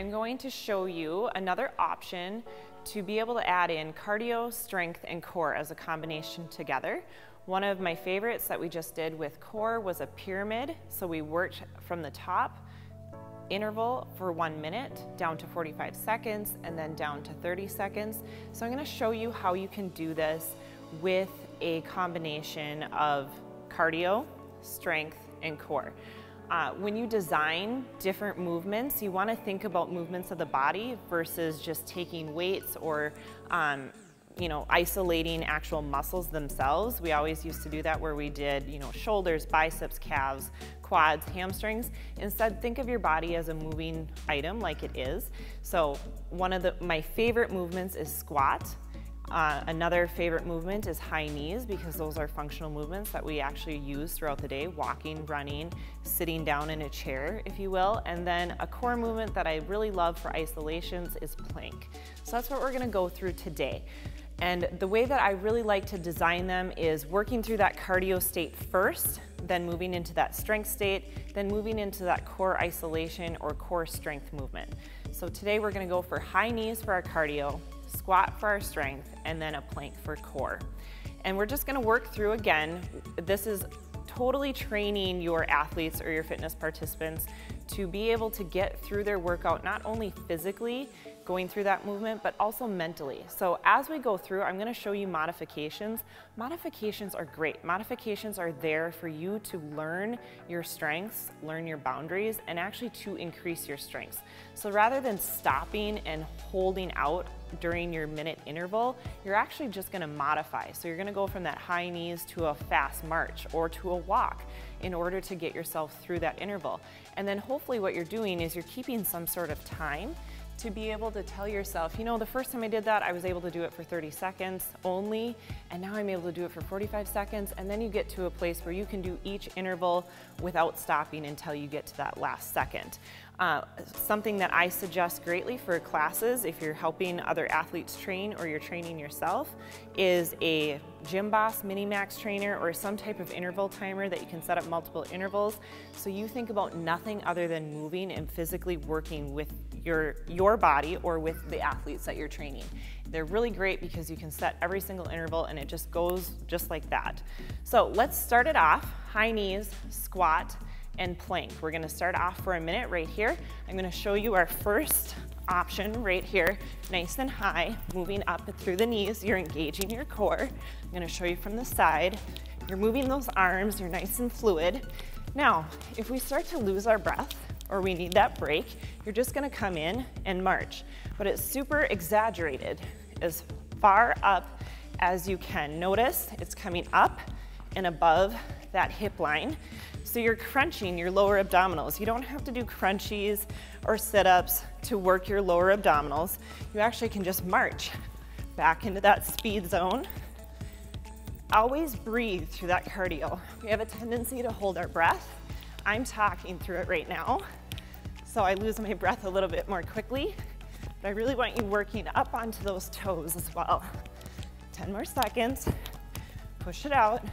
I'm going to show you another option to be able to add in cardio, strength, and core as a combination together. One of my favorites that we just did with core was a pyramid. So we worked from the top interval for 1 minute down to 45 seconds and then down to 30 seconds. So I'm going to show you how you can do this with a combination of cardio, strength, and core. When you design different movements, you want to think about movements of the body versus just taking weights or isolating actual muscles themselves. We always used to do that where we did, shoulders, biceps, calves, quads, hamstrings. Instead, think of your body as a moving item like it is. So one of my favorite movements is squat. Another favorite movement is high knees, because those are functional movements that we actually use throughout the day, walking, running, sitting down in a chair, if you will. And then a core movement that I really love for isolations is plank. So that's what we're gonna go through today. And the way that I really like to design them is working through that cardio state first, then moving into that strength state, then moving into that core isolation or core strength movement. So today we're gonna go for high knees for our cardio, squat for our strength, and then a plank for core. And we're just gonna work through again. This is totally training your athletes or your fitness participants to be able to get through their workout, not only physically going through that movement, but also mentally. So as we go through, I'm gonna show you modifications. Modifications are great. Modifications are there for you to learn your strengths, learn your boundaries, and actually to increase your strengths. So rather than stopping and holding out during your minute interval, you're actually just gonna modify. So you're gonna go from that high knees to a fast march or to a walk in order to get yourself through that interval. And then hopefully what you're doing is you're keeping some sort of time to be able to tell yourself, the first time I did that, I was able to do it for 30 seconds only, and now I'm able to do it for 45 seconds, and then you get to a place where you can do each interval without stopping until you get to that last second. Something that I suggest greatly for classes, if you're helping other athletes train or you're training yourself, is a Gymboss Minimax trainer or some type of interval timer that you can set up multiple intervals. So you think about nothing other than moving and physically working with your body or with the athletes that you're training. They're really great because you can set every single interval and it just goes just like that. So let's start it off, high knees, squat, and plank. We're gonna start off for a minute right here. I'm gonna show you our first option right here, nice and high, moving up through the knees. You're engaging your core. I'm gonna show you from the side. You're moving those arms, you're nice and fluid. Now, if we start to lose our breath or we need that break, you're just gonna come in and march. But it's super exaggerated, as far up as you can. Notice it's coming up and above that hip line. So you're crunching your lower abdominals. You don't have to do crunchies or sit-ups to work your lower abdominals. You actually can just march back into that speed zone. Always breathe through that cardio. We have a tendency to hold our breath. I'm talking through it right now, so I lose my breath a little bit more quickly, but I really want you working up onto those toes as well. 10 more seconds, push it out,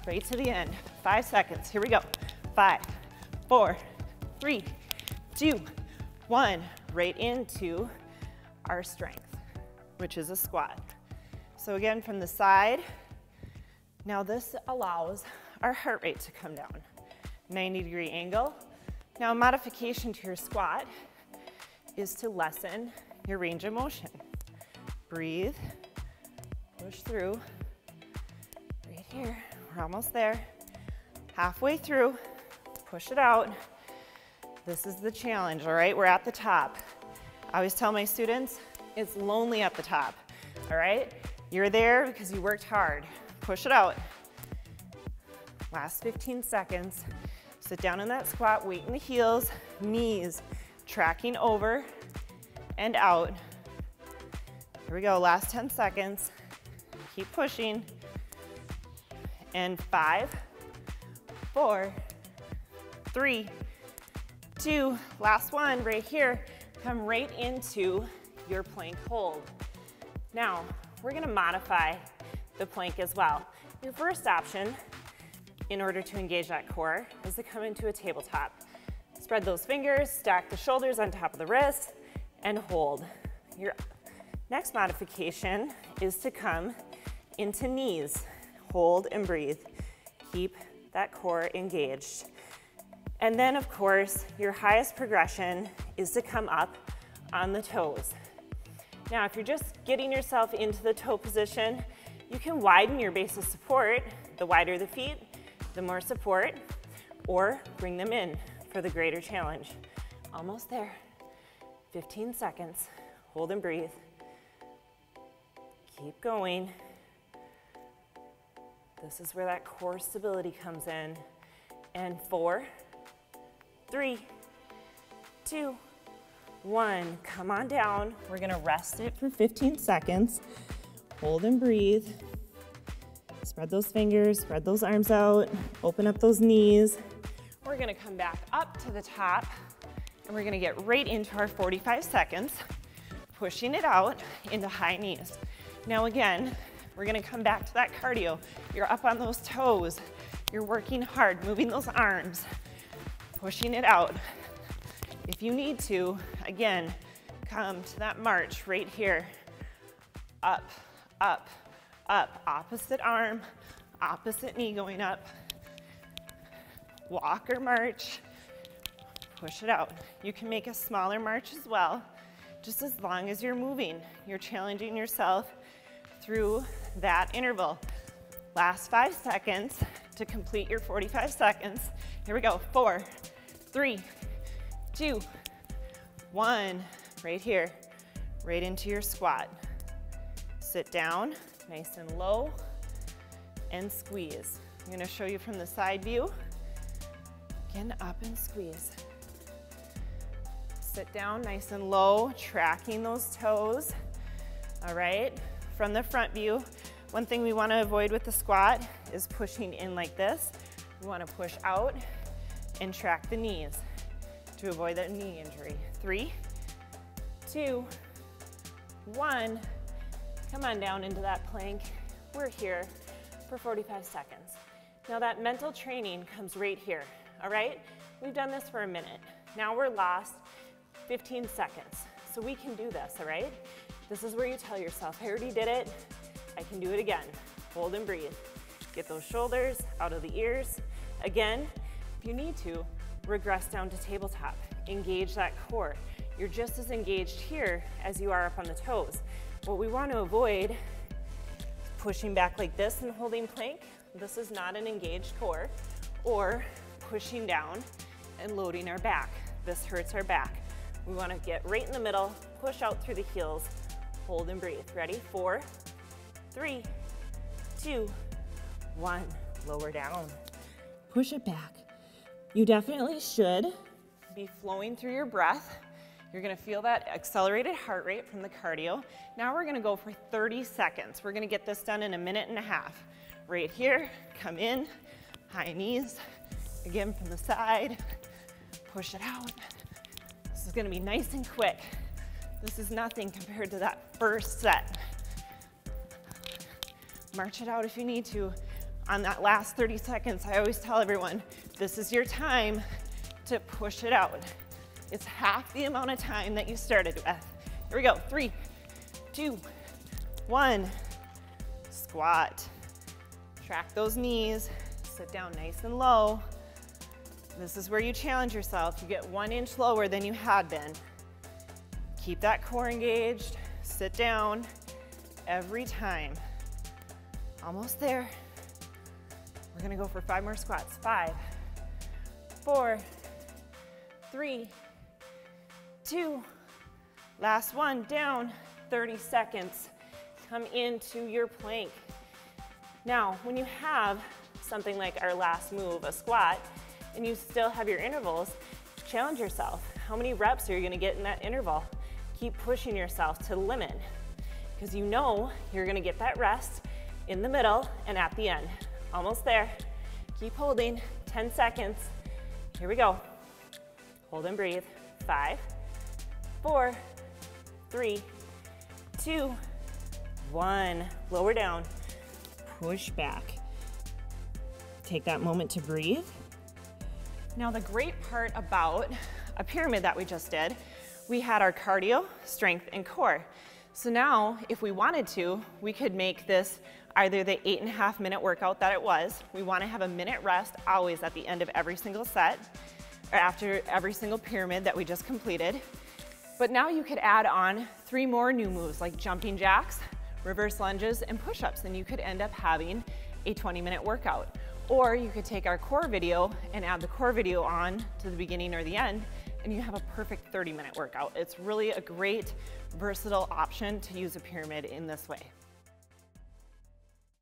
right to the end. 5 seconds, here we go. 5, 4, 3, 2, 1. Right into our strength, which is a squat. So again, from the side, now this allows our heart rate to come down. 90-degree angle. Now a modification to your squat is to lessen your range of motion. Breathe, push through, right here. We're almost there. Halfway through, push it out. This is the challenge, all right? We're at the top. I always tell my students, it's lonely at the top, all right? You're there because you worked hard. Push it out. Last 15 seconds. Sit down in that squat, weight in the heels, knees tracking over and out. Here we go, last 10 seconds. Keep pushing. And 5, 4, 3, 2, last one right here. Come right into your plank hold. Now, we're gonna modify the plank as well. Your first option, in order to engage that core, is to come into a tabletop. It's Spread those fingers, stack the shoulders on top of the wrist, and hold. Your next modification is to come into knees. Hold and breathe. Keep that core engaged. And then, of course, your highest progression is to come up on the toes. Now, if you're just getting yourself into the toe position, you can widen your base of support. The wider the feet, the more support, or bring them in for the greater challenge. Almost there. 15 seconds. Hold and breathe. Keep going. This is where that core stability comes in. And 4, 3, 2, 1. Come on down. We're gonna rest it for 15 seconds. Hold and breathe. Spread those fingers, spread those arms out, open up those knees. We're gonna come back up to the top and we're gonna get right into our 45 seconds, pushing it out into high knees. Now again, we're gonna come back to that cardio. You're up on those toes. You're working hard, moving those arms, pushing it out. If you need to, again, come to that march right here. Up, up, up. Opposite arm, opposite knee going up. Walk or march. Push it out. You can make a smaller march as well, just as long as you're moving. You're challenging yourself through that interval. Last 5 seconds to complete your 45 seconds. Here we go. 4, 3, 2, 1. Right here, right into your squat. Sit down, nice and low, and squeeze. I'm gonna show you from the side view. Again, up and squeeze. Sit down, nice and low, tracking those toes. All right, from the front view, one thing we wanna avoid with the squat is pushing in like this. We wanna push out and track the knees to avoid that knee injury. 3, 2, 1. Come on down into that plank. We're here for 45 seconds. Now that mental training comes right here, all right? We've done this for a minute. Now we're lost 15 seconds. So we can do this, all right? This is where you tell yourself, I already did it, I can do it again. Hold and breathe. Get those shoulders out of the ears. Again, if you need to, regress down to tabletop. Engage that core. You're just as engaged here as you are up on the toes. What we want to avoid is pushing back like this and holding plank. This is not an engaged core. Or pushing down and loading our back. This hurts our back. We want to get right in the middle, push out through the heels, hold and breathe. Ready? 4, 3, 2, 1. Lower down. Push it back. You definitely should be flowing through your breath. You're gonna feel that accelerated heart rate from the cardio. Now we're gonna go for 30 seconds. We're gonna get this done in a minute and a half. Right here, come in, high knees. Again from the side, push it out. This is gonna be nice and quick. This is nothing compared to that first set. March it out if you need to. On that last 30 seconds, I always tell everyone, this is your time to push it out. It's half the amount of time that you started with. Here we go, 3, 2, 1. Squat. Track those knees, sit down nice and low. This is where you challenge yourself. You get 1 inch lower than you had been. Keep that core engaged, sit down every time. Almost there. We're gonna go for 5 more squats. 5, 4, 3, 2, last one, down, 30 seconds. Come into your plank. Now, when you have something like our last move, a squat, and you still have your intervals, challenge yourself. How many reps are you gonna get in that interval? Keep pushing yourself to the limit, because you know you're gonna get that rest in the middle and at the end. Almost there. Keep holding, 10 seconds. Here we go. Hold and breathe. 5, 4, 3, 2, 1. Lower down. Push back. Take that moment to breathe. Now the great part about a pyramid that we just did, we had our cardio, strength, and core. So now, if we wanted to, we could make this either the 8.5-minute workout that it was. We want to have a minute rest always at the end of every single set, or after every single pyramid that we just completed. But now you could add on 3 more new moves like jumping jacks, reverse lunges, and push-ups, and you could end up having a 20-minute workout. Or you could take our core video and add the core video on to the beginning or the end, and you have a perfect 30-minute workout. It's really a great, versatile option to use a pyramid in this way.